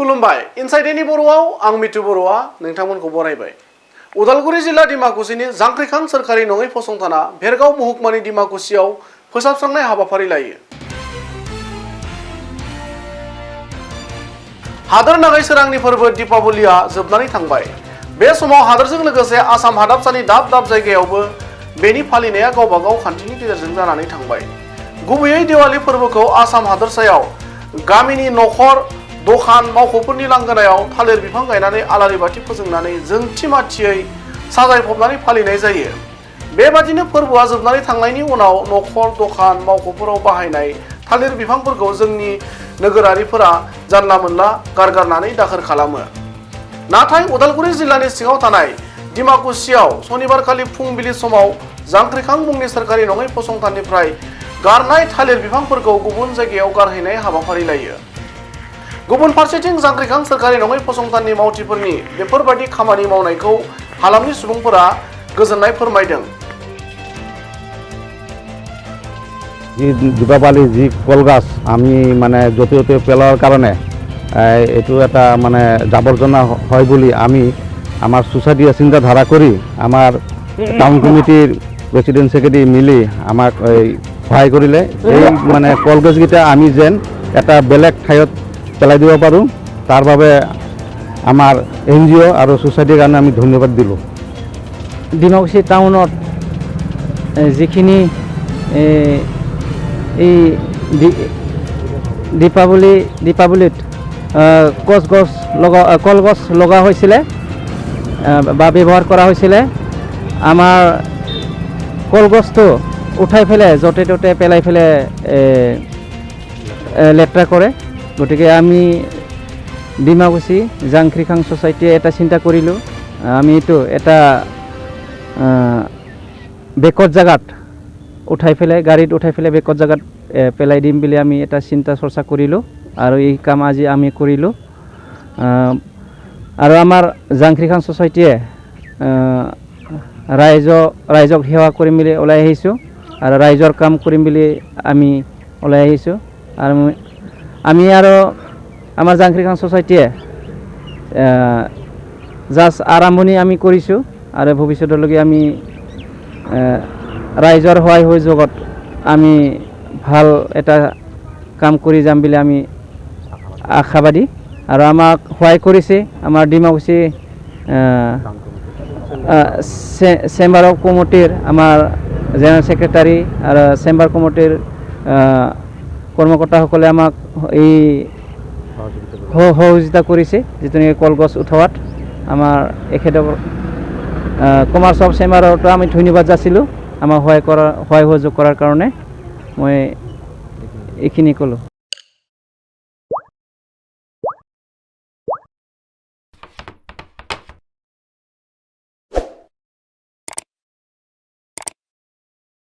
खुलुमबाय इनसाइडेनि बर'आव आं मिथु बर'आ नोंथांमोनखौ बरायबाय। उदालगुरि जिल्ला डिमाकुसिनि जांख्रिखां सोरखारि नङै फसंथाना भेरगाव महकुमानि डिमाकुसियाव फोसाबस्रांनाय हाबाफारि लायो। हादोर नाङै सोरांनि फोरबो दीपावलिया जोबनानै थांबाय। बे समाव हादोरजों लोगोसे आसाम हादाबसानि दाब दाब जायगायावबो बेनि फालिनाया गावबा गाव खान्थिनि गेजेरजों जानानै थांबाय। गुबैयै दिवाली फोरबोखौ आसाम हादोरसायाव गामिनि नखर दखान मावख'फोरनि लांगोनायाव थालिर बिफां गायनानै आलारि बाथि फोजोंनानै जोंथि माथियै साजायफबनानै फालिनाय जायो। बेबादिनो फोरबोआ जोबनानै थांनायनि उनाव नखर दखान मावख'फोराव बाहायनाय थालिर बिफांफोरखौ जोंनि नोगोरारिफोरा जानला मोनला गारगारनानै दाखोर खालामो। नाथाय उदालगुरि जिल्लानि सिङाव थानाय डिमाकुसियाव सनिबारखालि फुंबिलि समाव जांख्रिखां मुंनि सोरखारि नङै फसंथाननिफ्राय गारनाय थालिर बिफांफोरखौ गुबुन जायगायाव गारहैनाय हाबाफारि लायो। गुबुन फारसेथिं जांख्रिखां सोरखारि नङै फसंथाननि मावथिफोरनि बेफोरबायदि खामानि मावनायखौ हालामनि सुबुंफोरा गोजोननाय फोरमायदों। দীপাৱলী যি কলগছ আমি মানে য'তে ত'তে পেলোৱাৰ কাৰণে এইটো এটা মানে জাবৰজনা হয় বুলি আমি আমাৰ সোসাইটিয়ে চিন্তাধাৰা কৰি আমাৰ টাউন কমিটিৰ প্ৰেচিডেণ্ট সেক্ৰেটাৰী মিলি আমাক সহায় কৰিলে। এই মানে কলগছকেইটা আমি যেন এটা বেলেগ ঠাইত পেলাই দিব পাৰোঁ তাৰ বাবে আমাৰ NGO আৰু সোসাইটিৰ কাৰণে আমি ধন্যবাদ দিলোঁ। ডিমাকুচি টাউনত যিখিনি এই দীপাৱলীত কলগছ লগা হৈছিলে বা ব্যৱহাৰ কৰা হৈছিলে। আমাৰ কলগছটো উঠাই পেলাই য'তে ত'তে পেলাই পেলাই লেতেৰা কৰে। গতিকে আমি ডিমাকুচি জাংখ্ৰিখাং ছ'চাইটিয়ে এটা চিন্তা কৰিলোঁ, আমি এইটো এটা বেকত জাগাত উঠাই পেলাই গাড়ীত উঠাই পেলাই বেকত জাগাত পেলাই দিম বুলি আমি এটা চিন্তা চৰ্চা কৰিলোঁ আৰু এই কাম আজি আমি কৰিলোঁ। আৰু আমাৰ জাংখ্ৰিখাং ছ'চাইটিয়ে ৰাইজক সেৱা কৰিম বুলি ওলাই আহিছোঁ আৰু ৰাইজৰ কাম কৰিম বুলি আমি ওলাই আহিছোঁ। আৰু আমি আৰু আমাৰ জাংখ্ৰিখাং ছ'চাইটিয়ে জাষ্ট আৰম্ভণি আমি কৰিছোঁ আৰু ভৱিষ্যতলৈকে আমি ৰাইজৰ সহায় সহযোগত আমি ভাল এটা কাম কৰি যাম বুলি আমি আশাবাদী। আৰু আমাক সহায় কৰিছে আমাৰ ডিমাকুচি চেম্বাৰ অফ কমিটিৰ আমাৰ জেনেৰেল ছেক্ৰেটাৰী আৰু চেম্বাৰ কমিটিৰ কৰ্মকৰ্তাসকলে আমাক এই সহযোগিতা কৰিছে যিটো নেকি কলগছ উঠোৱাত। আমাৰ এখেতক কমাৰ্চ অফ চেম্বাৰতো আমি ধন্যবাদ যাচিলোঁ আমাক সহায় সহযোগ কৰাৰ কাৰণে। মই এইখিনি ক'লোঁ।